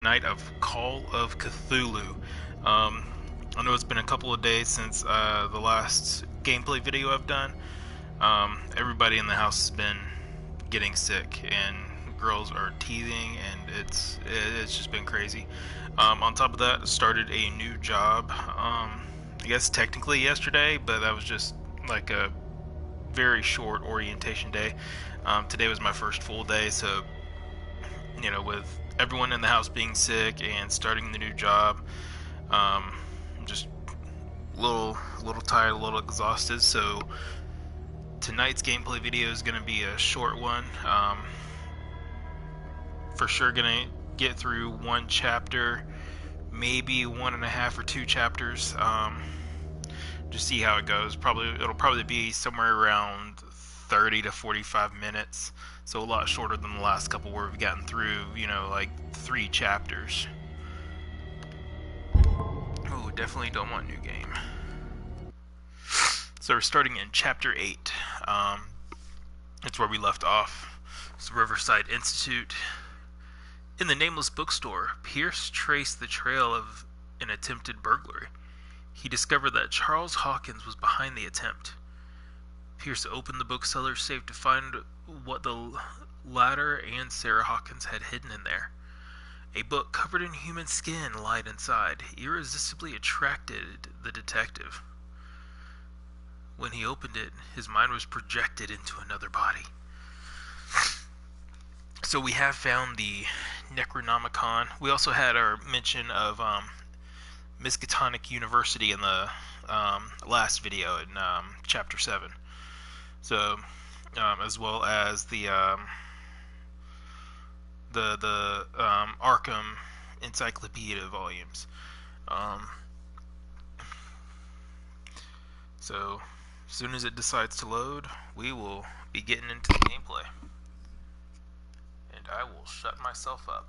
tonight of Call of Cthulhu. I know it's been a couple of days since the last gameplay video I've done. Everybody in the house has been getting sick, and girls are teething, and it's just been crazy. On top of that, started a new job. I guess technically yesterday, but that was just like a very short orientation day. Today was my first full day, so with everyone in the house being sick and starting the new job, I'm just a little tired, a little exhausted. So tonight's gameplay video is going to be a short one. For sure, gonna get through one chapter, maybe one and a half or two chapters. Just see how it goes. It'll probably be somewhere around 30 to 45 minutes, so a lot shorter than the last couple where we've gotten through, like 3 chapters. Oh, definitely don't want new game. So we're starting in chapter 8. It's where we left off. It's Riverside Institute. In the nameless bookstore, Pierce traced the trail of an attempted burglary. He discovered that Charles Hawkins was behind the attempt. Pierce opened the bookseller's safe to find what the latter and Sarah Hawkins had hidden in there. A book covered in human skin lied inside, irresistibly attracted the detective. When he opened it, his mind was projected into another body. So we have found the Necronomicon. We also had our mention of Miskatonic University in the last video in chapter 7. So, as well as the Arkham Encyclopedia volumes. So, as soon as it decides to load, we will be getting into the gameplay. And I will shut myself up.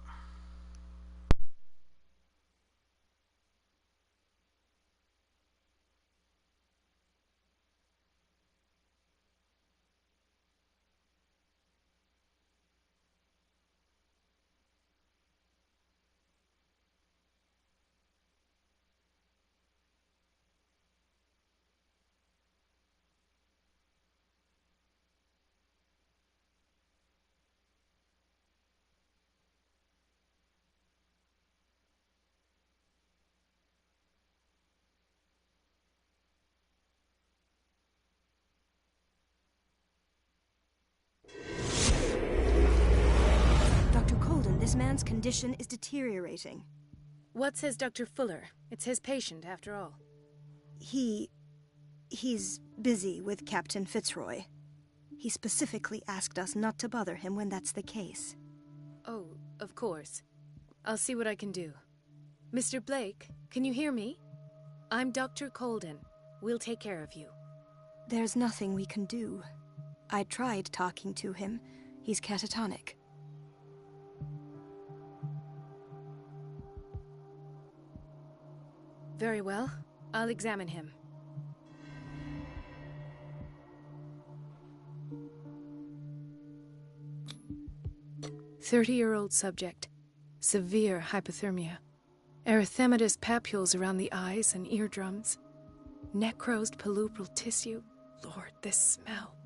Dr. Colden, this man's condition is deteriorating. What says Dr. Fuller? It's his patient, after all. He's busy with Captain Fitzroy. He specifically asked us not to bother him when that's the case. Oh, of course. I'll see what I can do. Mr. Blake, can you hear me? I'm Dr. Colden. We'll take care of you. There's nothing we can do. I tried talking to him. He's catatonic. Very well. I'll examine him. "30-year-old subject. Severe hypothermia. Erythematous papules around the eyes and eardrums. Necrosed palpebral tissue. Lord, this smell.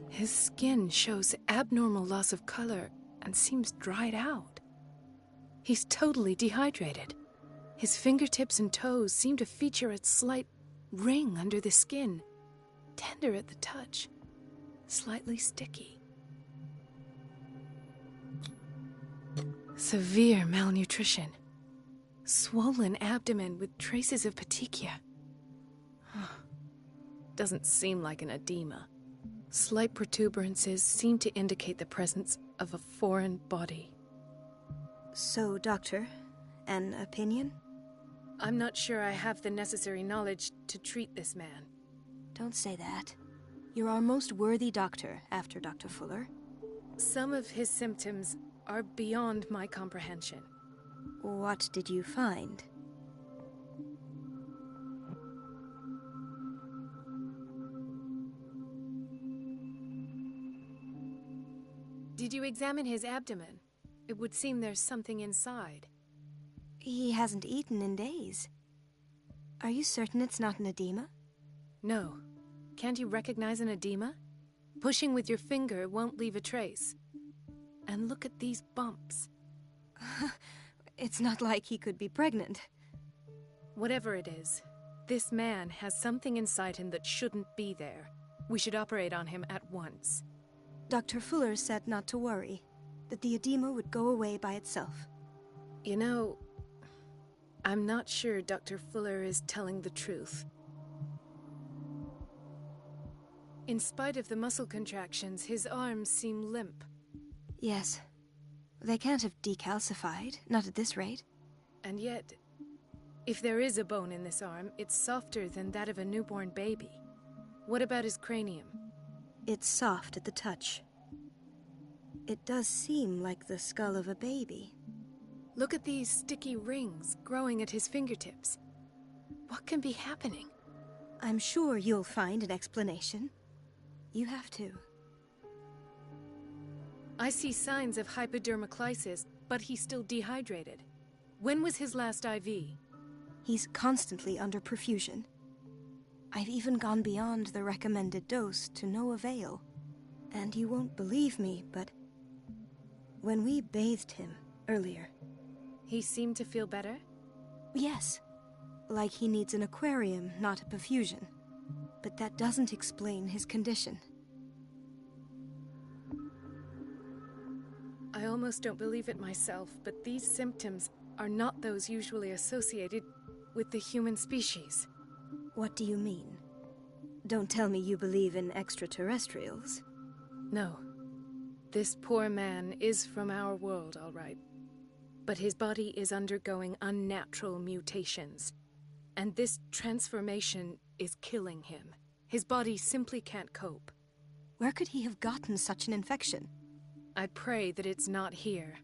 His skin shows abnormal loss of color and seems dried out. He's totally dehydrated. His fingertips and toes seem to feature a slight ring under the skin, tender at the touch, slightly sticky. Severe malnutrition. Swollen abdomen with traces of petechia. Doesn't seem like an edema. Slight protuberances seem to indicate the presence of a foreign body. So, Doctor, an opinion? I'm not sure I have the necessary knowledge to treat this man. Don't say that. You're our most worthy doctor after Dr. Fuller. Some of his symptoms are beyond my comprehension. What did you find? Did you examine his abdomen? It would seem there's something inside. He hasn't eaten in days. Are you certain it's not an edema? No. Can't you recognize an edema? Pushing with your finger won't leave a trace. And look at these bumps. It's not like he could be pregnant. Whatever it is, this man has something inside him that shouldn't be there. We should operate on him at once. Dr. Fuller said not to worry, that the edema would go away by itself. You know, I'm not sure Dr. Fuller is telling the truth. In spite of the muscle contractions, his arms seem limp. Yes. They can't have decalcified, not at this rate. And yet, if there is a bone in this arm, it's softer than that of a newborn baby. What about his cranium? It's soft at the touch. It does seem like the skull of a baby. Look at these sticky rings growing at his fingertips. What can be happening? I'm sure you'll find an explanation. You have to. I see signs of hypodermoclysis, but he's still dehydrated. When was his last IV? He's constantly under perfusion. I've even gone beyond the recommended dose to no avail. And you won't believe me, but when we bathed him earlier... He seemed to feel better? Yes. Like he needs an aquarium, not a perfusion. But that doesn't explain his condition. I almost don't believe it myself, but these symptoms are not those usually associated with the human species. What do you mean? Don't tell me you believe in extraterrestrials. No. This poor man is from our world, all right. But his body is undergoing unnatural mutations. And this transformation is killing him. His body simply can't cope. Where could he have gotten such an infection? I pray that it's not here.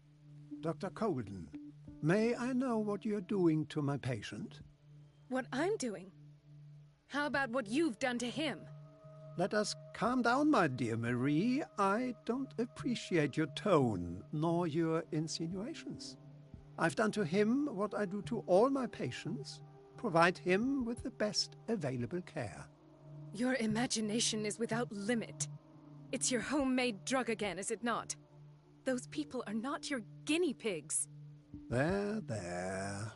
Dr. Colden, may I know what you're doing to my patient? What I'm doing? How about what you've done to him? Let us calm down, my dear Marie. I don't appreciate your tone, nor your insinuations. I've done to him what I do to all my patients. Provide him with the best available care. Your imagination is without limit. It's your homemade drug again, is it not? Those people are not your guinea pigs. There, there.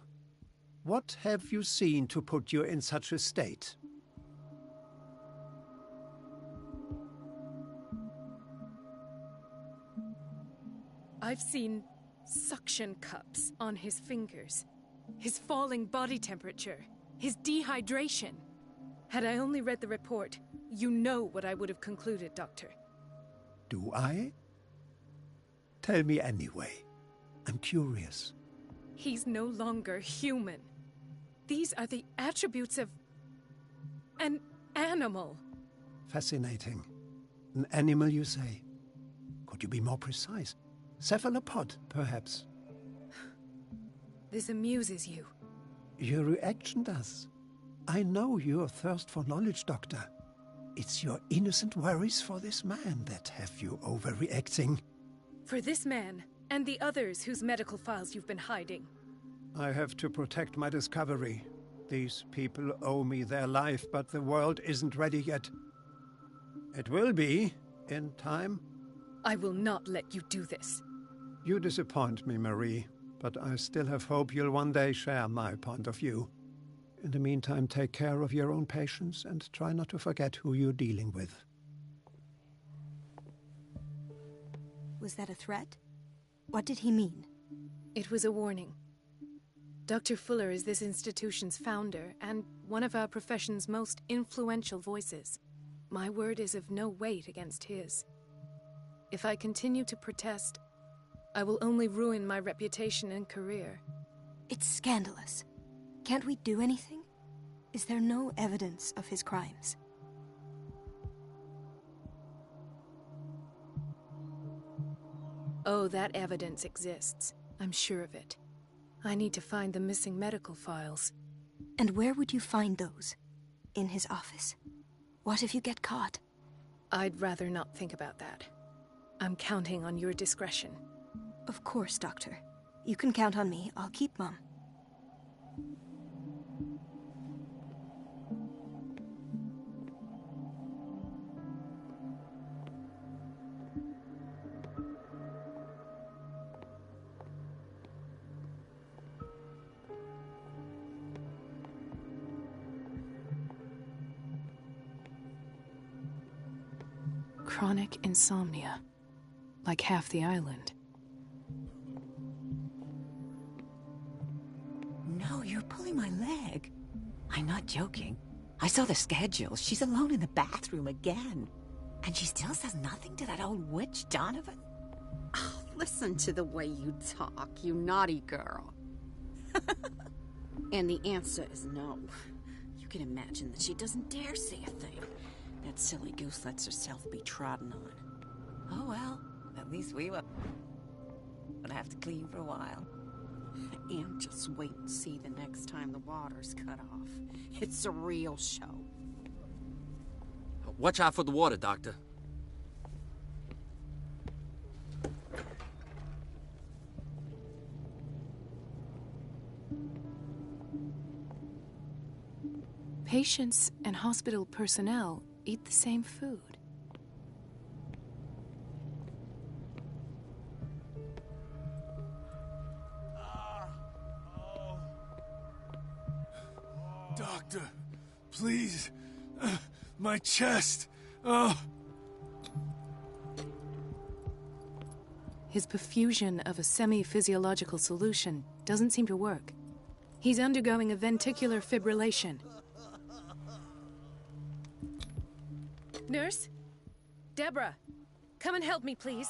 What have you seen to put you in such a state? I've seen suction cups on his fingers, his falling body temperature, his dehydration. Had I only read the report, you know what I would have concluded, Doctor. Do I? Tell me anyway. I'm curious. He's no longer human. These are the attributes of an animal. Fascinating. An animal, you say? Could you be more precise? Cephalopod, perhaps? This amuses you. Your reaction does. I know your thirst for knowledge, Doctor. It's your innocent worries for this man that have you overreacting. For this man, and the others whose medical files you've been hiding. I have to protect my discovery. These people owe me their life, but the world isn't ready yet. It will be, in time. I will not let you do this. You disappoint me, Marie, but I still have hope you'll one day share my point of view. In the meantime, take care of your own patients and try not to forget who you're dealing with. Was that a threat? What did he mean? It was a warning. Dr. Fuller is this institution's founder and one of our profession's most influential voices. My word is of no weight against his. If I continue to protest, I will only ruin my reputation and career. It's scandalous. Can't we do anything? Is there no evidence of his crimes? Oh, that evidence exists. I'm sure of it. I need to find the missing medical files. And where would you find those? In his office? What if you get caught? I'd rather not think about that. I'm counting on your discretion. Of course, Doctor. You can count on me. I'll keep Mum. Chronic insomnia. Like half the island. No, you're pulling my leg. I'm not joking. I saw the schedule. She's alone in the bathroom again. And she still says nothing to that old witch, Donovan? Oh, listen to the way you talk, you naughty girl. And the answer is no. You can imagine that she doesn't dare say a thing. That silly goose lets herself be trodden on. Oh well, at least we won't have to clean for a while. And just wait and see the next time the water's cut off. It's a real show. Watch out for the water, Doctor. Patients and hospital personnel eat the same food. Doctor, please. My chest. Oh. His perfusion of a semi-physiological solution doesn't seem to work. He's undergoing a ventricular fibrillation. Nurse? Deborah, come and help me, please.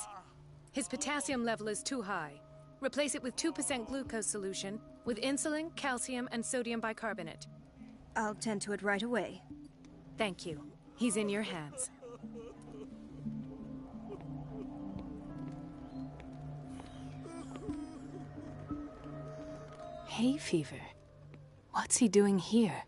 His potassium level is too high. Replace it with 2% glucose solution with insulin, calcium, and sodium bicarbonate. I'll tend to it right away. Thank you. He's in your hands. Hay fever. What's he doing here?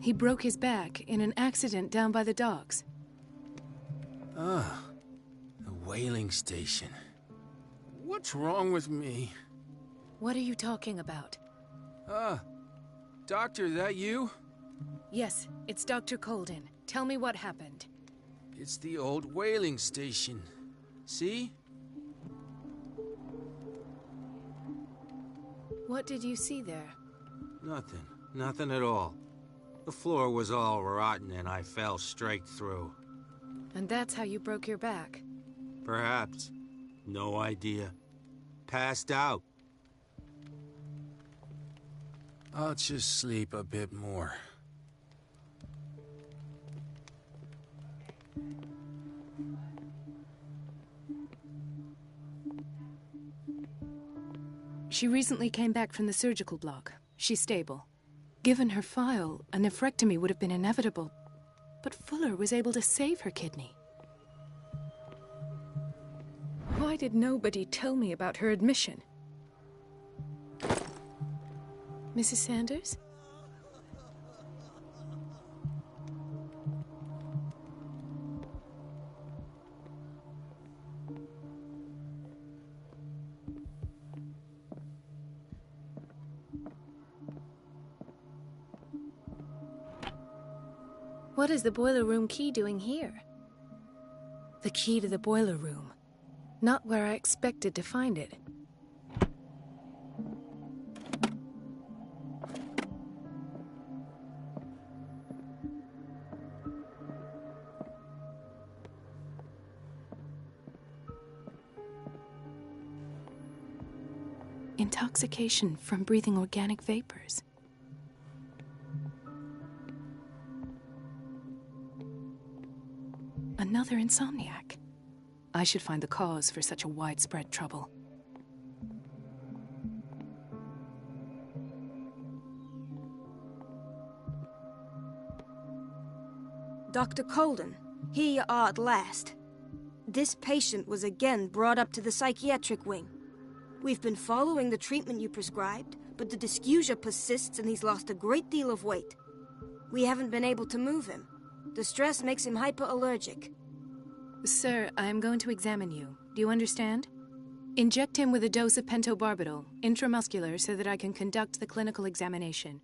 He broke his back in an accident down by the docks. Ah, the whaling station. What's wrong with me? What are you talking about? Doctor, that you? Yes, it's Dr. Colden. Tell me what happened. It's the old whaling station. See? What did you see there? Nothing. Nothing at all. The floor was all rotten and I fell straight through. And that's how you broke your back? Perhaps. No idea. Passed out. I'll just sleep a bit more. She recently came back from the surgical block. She's stable. Given her file, a nephrectomy would have been inevitable. But Fuller was able to save her kidney. Why did nobody tell me about her admission? Mrs. Sanders? What is the boiler room key doing here? The key to the boiler room. Not where I expected to find it. Intoxication from breathing organic vapors. Another insomniac. I should find the cause for such a widespread trouble. Dr. Colden, here you are at last. This patient was again brought up to the psychiatric wing. We've been following the treatment you prescribed, but the dysgeusia persists and he's lost a great deal of weight. We haven't been able to move him. The stress makes him hyperallergic. Sir, I am going to examine you. Do you understand? Inject him with a dose of pentobarbital, intramuscular, so that I can conduct the clinical examination.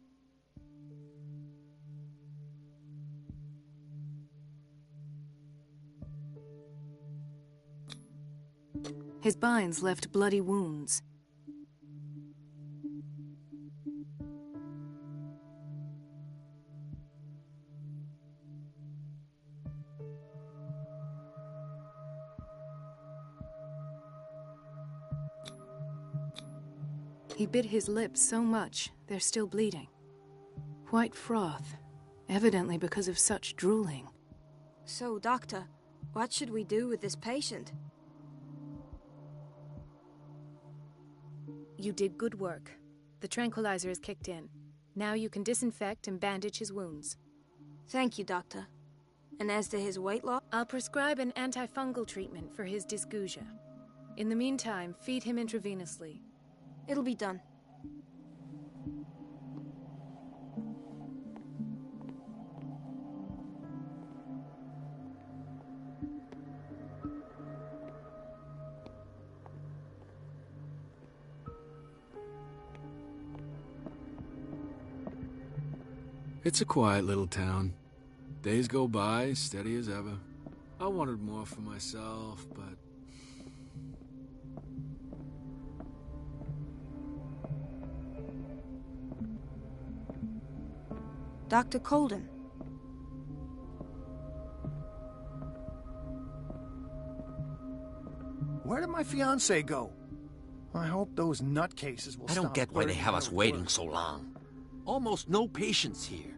His binds left bloody wounds. He bit his lips so much, they're still bleeding. White froth, evidently because of such drooling. So, Doctor, what should we do with this patient? You did good work. The tranquilizer is kicked in. Now you can disinfect and bandage his wounds. Thank you, Doctor. And as to his weight loss? I'll prescribe an antifungal treatment for his dysgeusia. In the meantime, feed him intravenously. It'll be done. It's a quiet little town. Days go by, steady as ever. I wanted more for myself, but... Dr. Colden. Where did my fiancé go? I hope those nutcases will I don't stop get why they blurting have out us of waiting work. so long. Almost no patients here.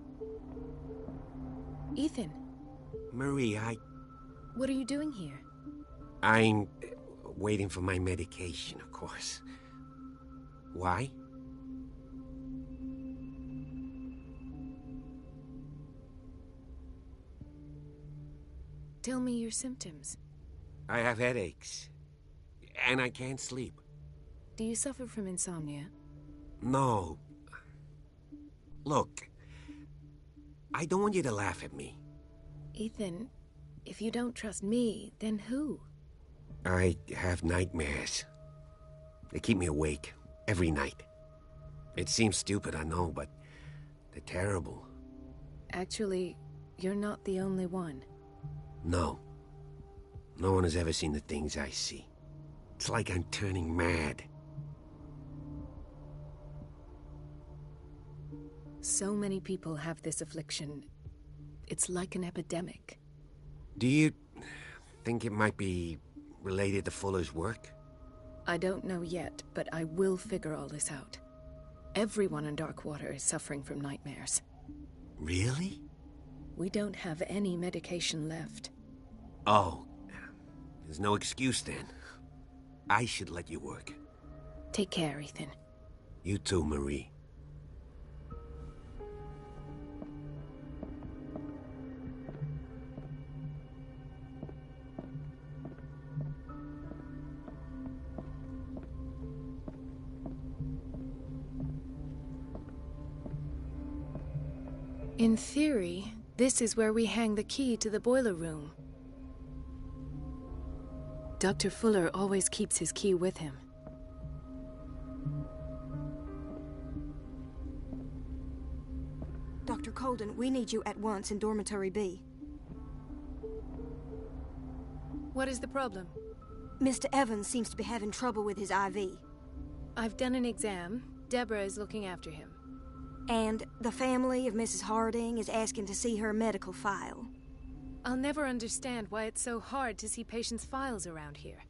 Ethan, Marie, what are you doing here? I'm waiting for my medication, of course. Why? Tell me your symptoms. I have headaches. And I can't sleep. Do you suffer from insomnia? No. Look, I don't want you to laugh at me. Ethan, if you don't trust me, then who? I have nightmares. They keep me awake every night. It seems stupid, I know, but they're terrible. Actually, you're not the only one. No. No one has ever seen the things I see. It's like I'm turning mad. So many people have this affliction. It's like an epidemic. Do you think it might be related to Fuller's work? I don't know yet, but I will figure all this out. Everyone in Darkwater is suffering from nightmares. Really? We don't have any medication left. Oh, there's no excuse then. I should let you work. Take care, Ethan. You too, Marie. In theory, this is where we hang the key to the boiler room. Dr. Fuller always keeps his key with him. Dr. Colden, we need you at once in Dormitory B. What is the problem? Mr. Evans seems to be having trouble with his IV. I've done an exam. Deborah is looking after him. And the family of Mrs. Harding is asking to see her medical file. I'll never understand why it's so hard to see patients' files around here.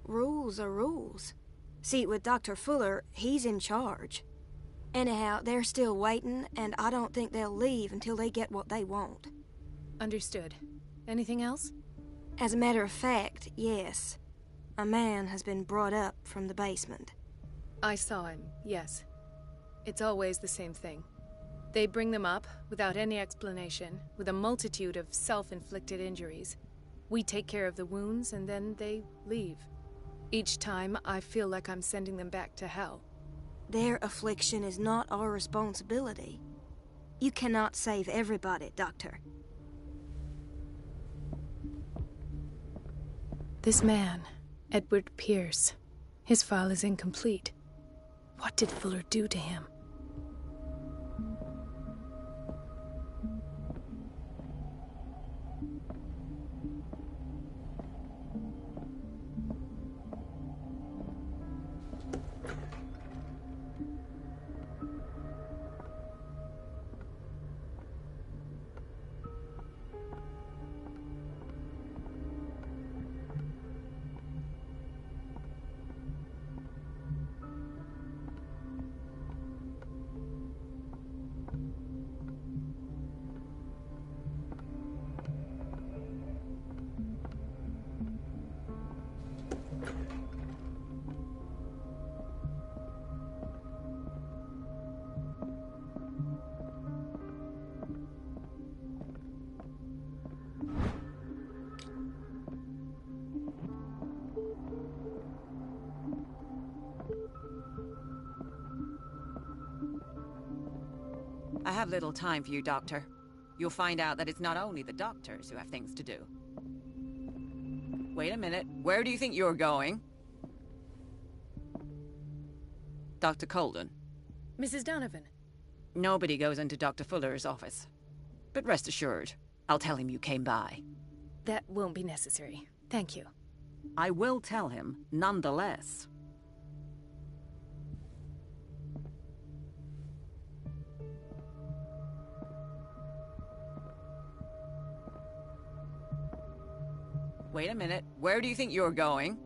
Rules are rules. See, with Dr. Fuller, he's in charge. Anyhow, they're still waiting, and I don't think they'll leave until they get what they want. Understood. Anything else? As a matter of fact, yes. A man has been brought up from the basement. I saw him, yes. It's always the same thing. They bring them up, without any explanation, with a multitude of self-inflicted injuries. We take care of the wounds, and then they leave. Each time, I feel like I'm sending them back to hell. Their affliction is not our responsibility. You cannot save everybody, Doctor. This man, Edward Pierce, his file is incomplete. What did Fuller do to him? I have little time for you, Doctor. You'll find out that it's not only the doctors who have things to do. Wait a minute. Where do you think you're going? Dr. Colden. Mrs. Donovan. Nobody goes into Dr. Fuller's office. But rest assured, I'll tell him you came by. That won't be necessary. Thank you. I will tell him, nonetheless. Wait a minute. Where do you think you're going?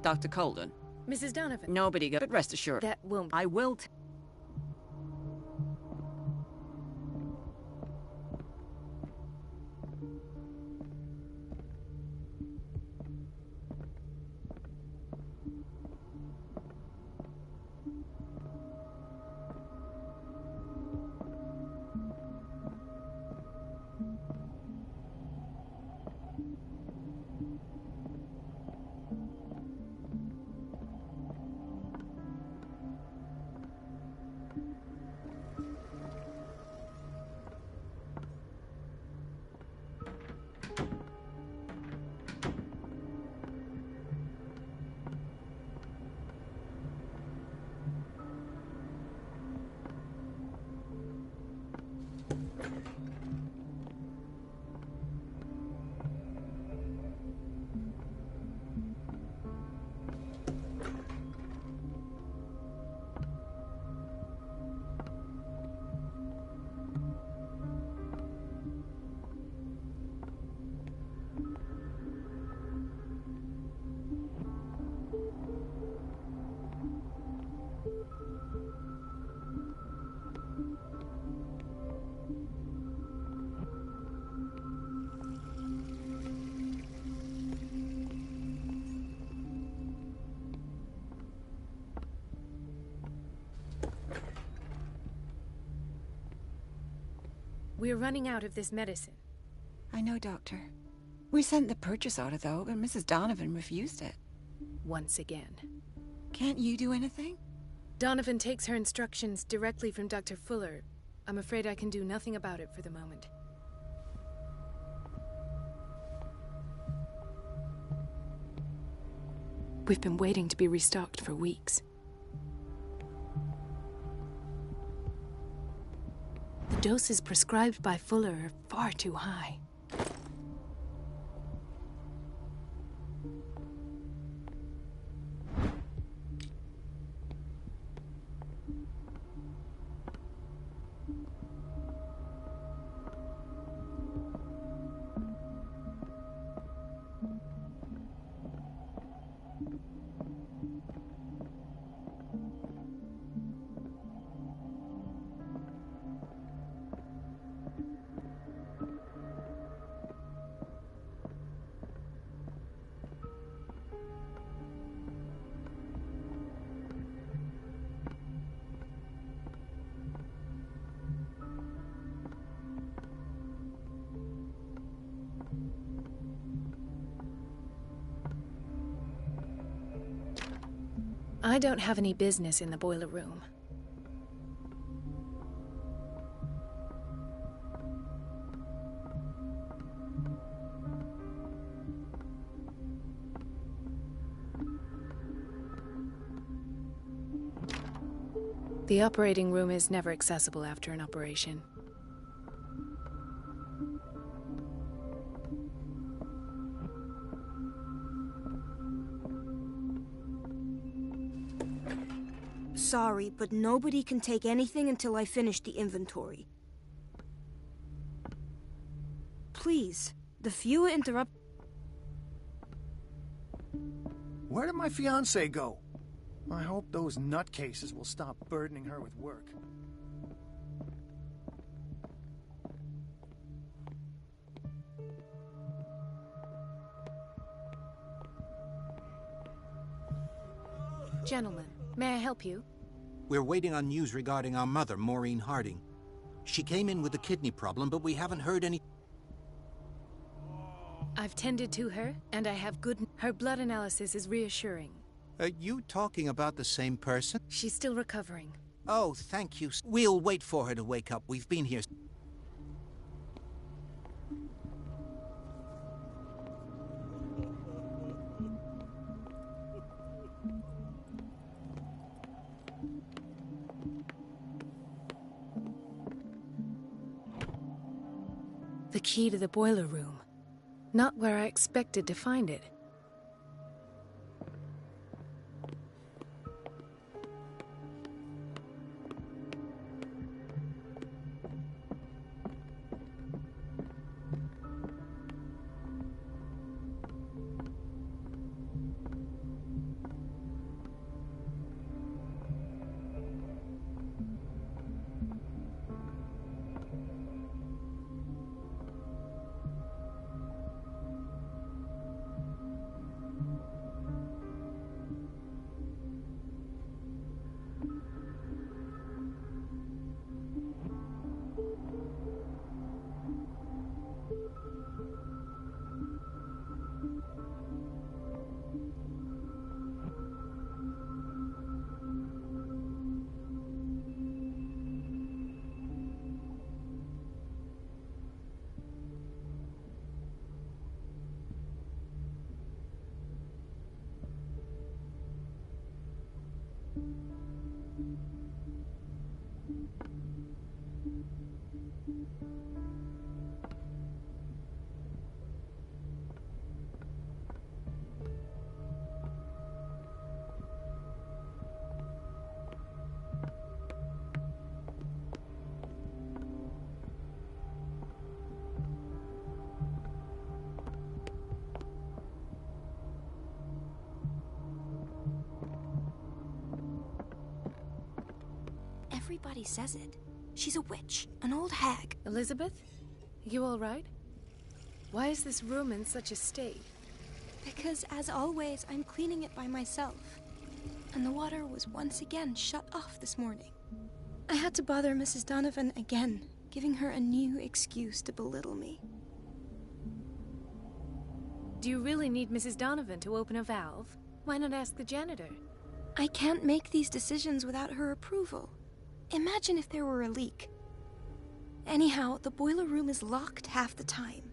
Dr. Colden. Mrs. Donovan. Nobody goes, but rest assured. That won't... I will We're running out of this medicine. I know, Doctor. We sent the purchase order, though, but Mrs. Donovan refused it. Once again. Can't you do anything? Donovan takes her instructions directly from Dr. Fuller. I'm afraid I can do nothing about it for the moment. We've been waiting to be restocked for weeks. The doses prescribed by Fuller are far too high. I don't have any business in the boiler room. The operating room is never accessible after an operation. Sorry, but nobody can take anything until I finish the inventory. Please, the fewer interrupt... Where did my fiancée go? I hope those nutcases will stop burdening her with work. Gentlemen, may I help you? We're waiting on news regarding our mother, Maureen Harding. She came in with a kidney problem, but we haven't heard any... I've tended to her, and I have good... Her blood analysis is reassuring. Are you talking about the same person? She's still recovering. Oh, thank you. We'll wait for her to wake up. We've been here... The key to the boiler room. Not where I expected to find it. Everybody says it. She's a witch, an old hag. Elizabeth? You all right? Why is this room in such a state? Because, as always, I'm cleaning it by myself. And the water was once again shut off this morning. I had to bother Mrs. Donovan again, giving her a new excuse to belittle me. Do you really need Mrs. Donovan to open a valve? Why not ask the janitor? I can't make these decisions without her approval. Imagine if there were a leak. Anyhow, the boiler room is locked half the time.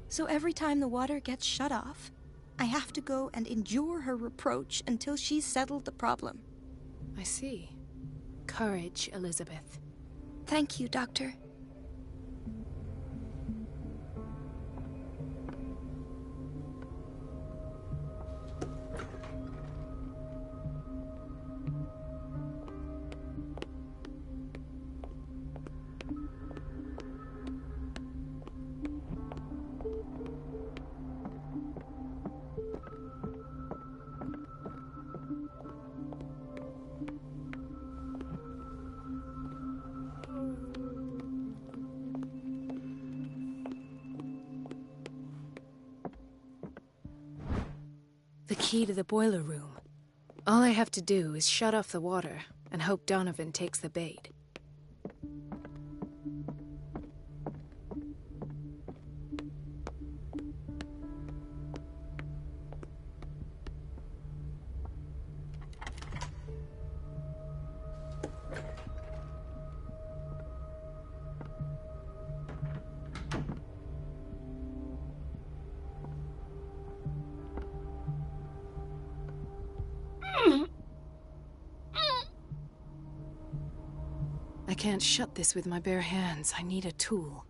So every time the water gets shut off, I have to go and endure her reproach until she's settled the problem. I see. Courage, Elizabeth. Thank you, Doctor. The key to the boiler room. All I have to do is shut off the water and hope Donovan takes the bait. can't shut this with my bare hands. I need a tool.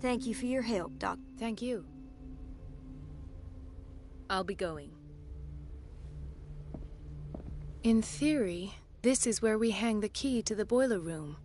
Thank you for your help, Doc. Thank you. I'll be going. In theory, this is where we hang the key to the boiler room.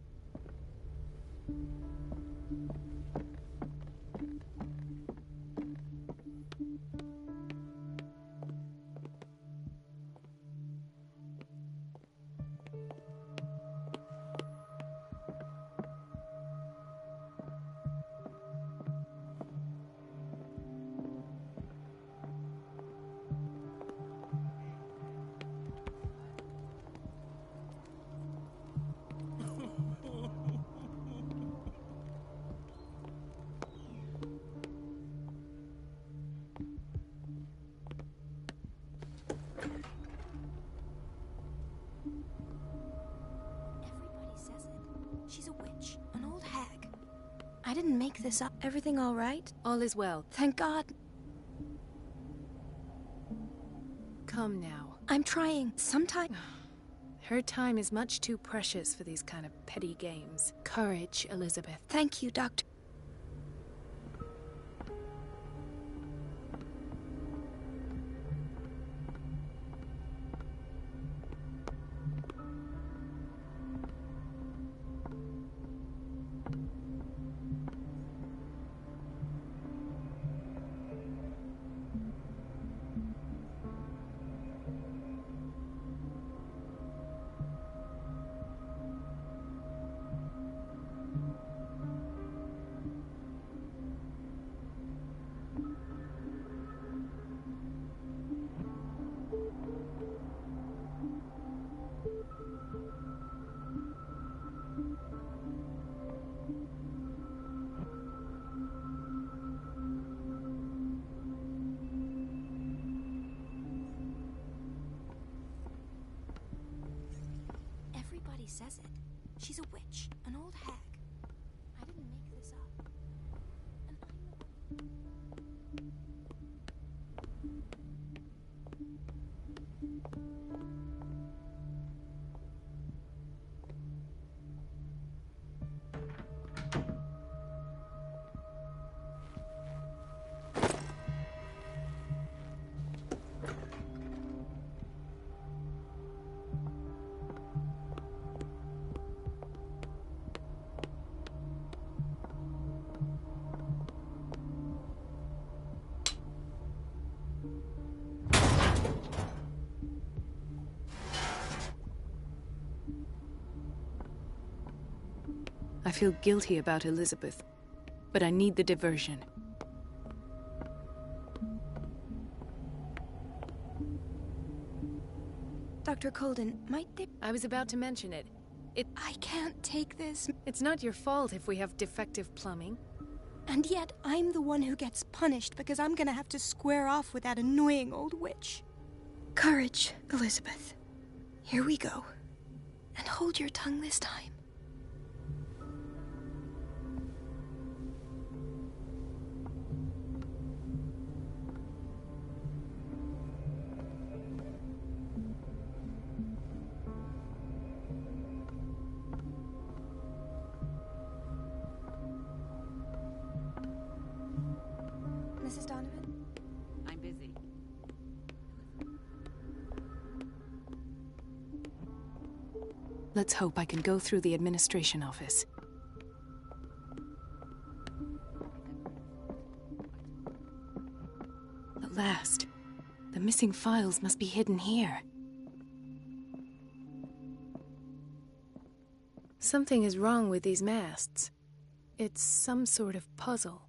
Everybody says it. She's a witch, an old hag. I didn't make this up. Everything all right? All is well. Thank God. Come now. I'm trying. Sometime. Her time is much too precious for these kind of petty games. Courage, Elizabeth. Thank you, Doctor. Everybody says it. She's a witch, an old hag. I didn't make this up. And I'm the one. I feel guilty about Elizabeth, but I need the diversion. Dr. Colden, might they... I was about to mention it. I can't take this. It's not your fault if we have defective plumbing. And yet, I'm the one who gets punished because I'm gonna have to square off with that annoying old witch. Courage, Elizabeth. Here we go. And hold your tongue this time. Let's hope I can go through the administration office. At last. The missing files must be hidden here. Something is wrong with these masts. It's some sort of puzzle.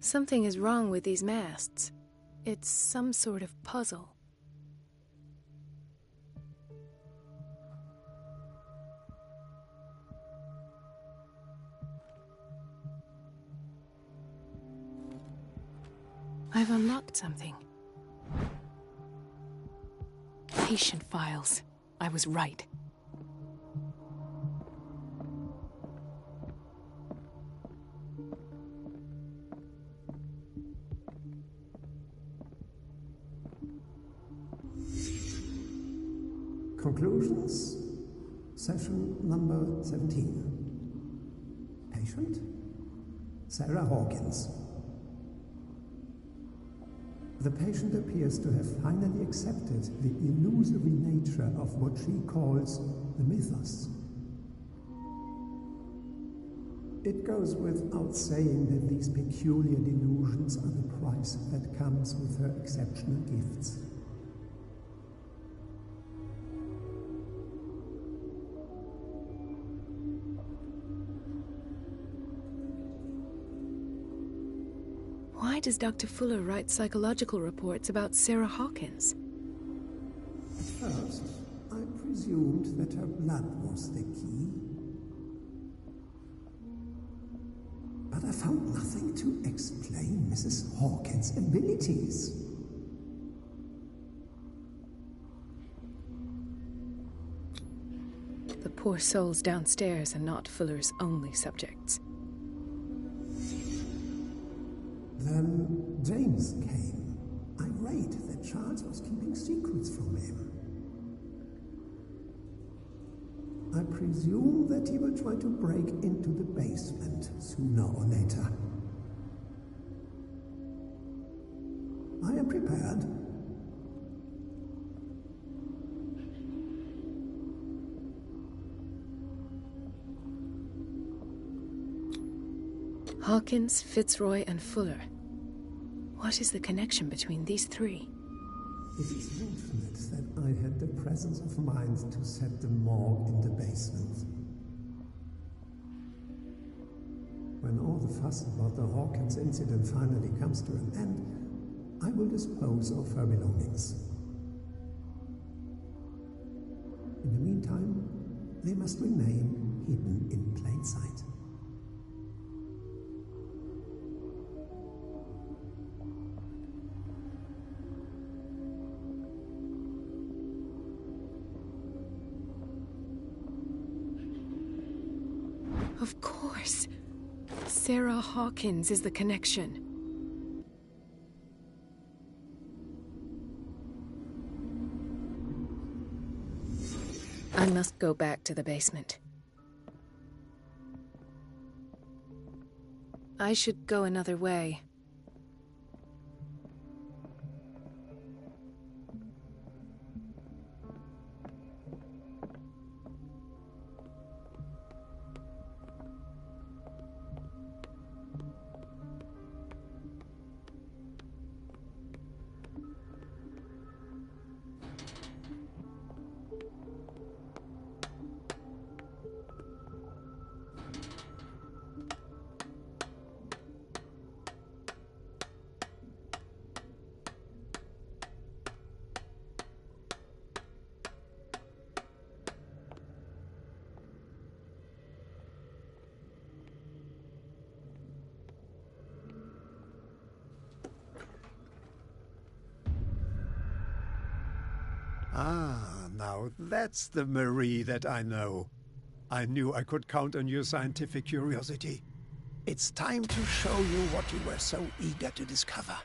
Something is wrong with these masts. It's some sort of puzzle. I've unlocked something. Patient files. I was right. Conclusions. Session number 17. Patient? Sarah Hawkins. The patient appears to have finally accepted the illusory nature of what she calls the mythos. It goes without saying that these peculiar delusions are the price that comes with her exceptional gifts. Why does Dr. Fuller write psychological reports about Sarah Hawkins? At first, I presumed that her blood was the key. But I found nothing to explain Mrs. Hawkins' abilities. The poor souls downstairs are not Fuller's only subjects. Then James came, irate that Charles was keeping secrets from him. I presume that he will try to break into the basement sooner or later. I am prepared. Hawkins, Fitzroy, and Fuller. What is the connection between these three? It is fortunate that I had the presence of mind to set the morgue in the basement. When all the fuss about the Hawkins incident finally comes to an end, I will dispose of her belongings. In the meantime, they must remain hidden in plain sight. Of course. Sarah Hawkins is the connection. I must go back to the basement. I should go another way. Ah, now that's the Marie that I know. I knew I could count on your scientific curiosity. It's time to show you what you were so eager to discover.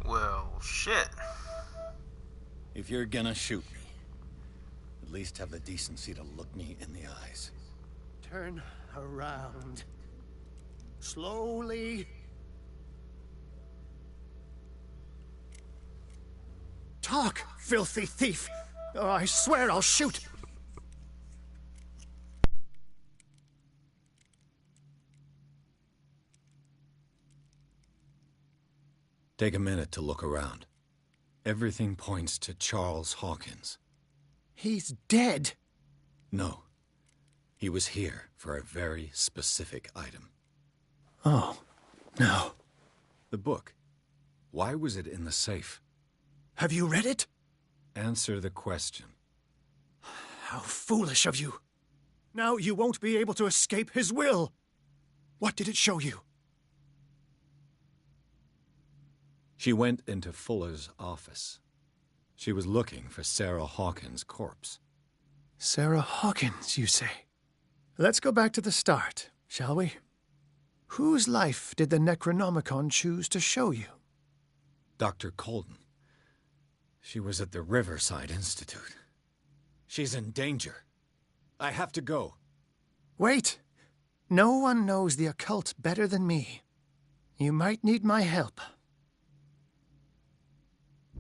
Well, shit. If you're gonna shoot me, at least have the decency to look me in the eyes. Turn around. Slowly. Talk, filthy thief! Or I swear I'll shoot! Take a minute to look around. Everything points to Charles Hawkins. He's dead! No. He was here for a very specific item. Oh, no. The book. Why was it in the safe? Have you read it? Answer the question. How foolish of you. Now you won't be able to escape his will. What did it show you? She went into Fuller's office. She was looking for Sarah Hawkins' corpse. Sarah Hawkins, you say? Let's go back to the start, shall we? Whose life did the Necronomicon choose to show you? Dr. Colden. She was at the Riverside Institute. She's in danger. I have to go. Wait. No one knows the occult better than me. You might need my help.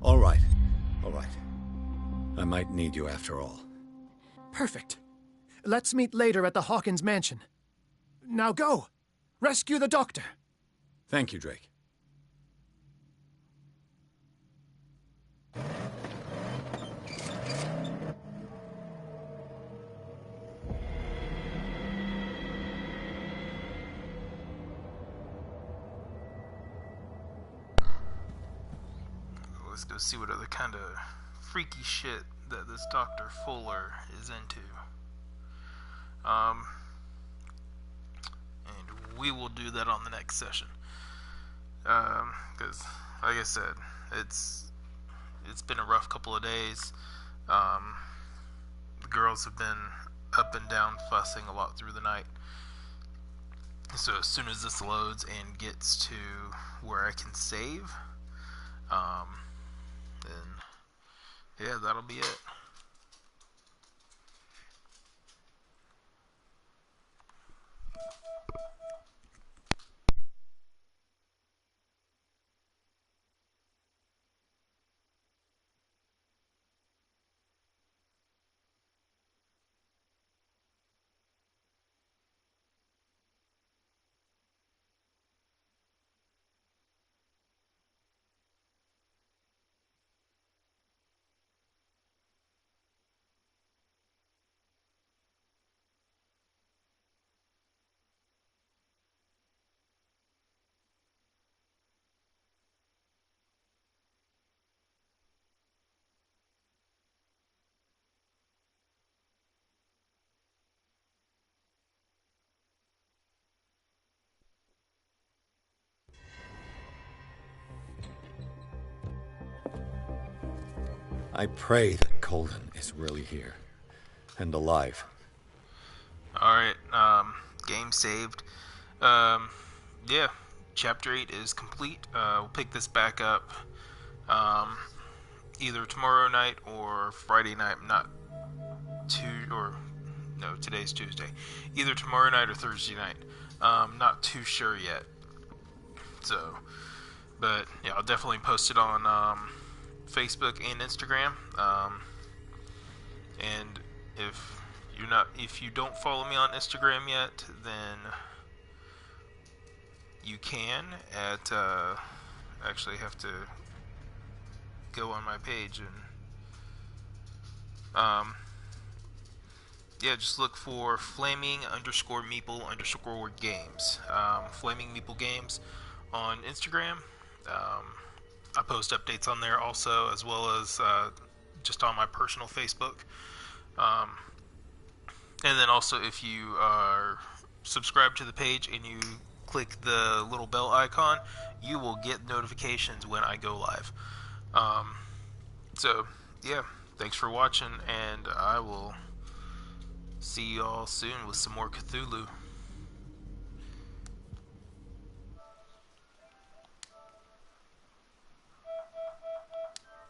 All right. All right. I might need you after all. Perfect. Let's meet later at the Hawkins mansion. Now go! Rescue the doctor! Thank you, Drake. Let's go see what other kind of freaky shit that this Dr. Fuller is into. And we will do that on the next session. Because, like I said, it's been a rough couple of days. The girls have been up and down fussing a lot through the night. So as soon as this loads and gets to where I can save, then yeah, that'll be it. I pray that Colden is really here. And alive. Alright, game saved. Yeah, Chapter 8 is complete. We'll pick this back up either tomorrow night or Friday night. No, today's Tuesday. Either tomorrow night or Thursday night. Not too sure yet. So, but yeah, I'll definitely post it on Facebook and Instagram. And if you don't follow me on Instagram yet, then you can at actually have to go on my page and yeah, just look for Flaming_Meeple_games. Flaming Meeple Games on Instagram. I post updates on there also, as well as just on my personal Facebook. And then also, if you are subscribed to the page and you click the little bell icon, you will get notifications when I go live. So, yeah, thanks for watching, and I will see you all soon with some more Cthulhu.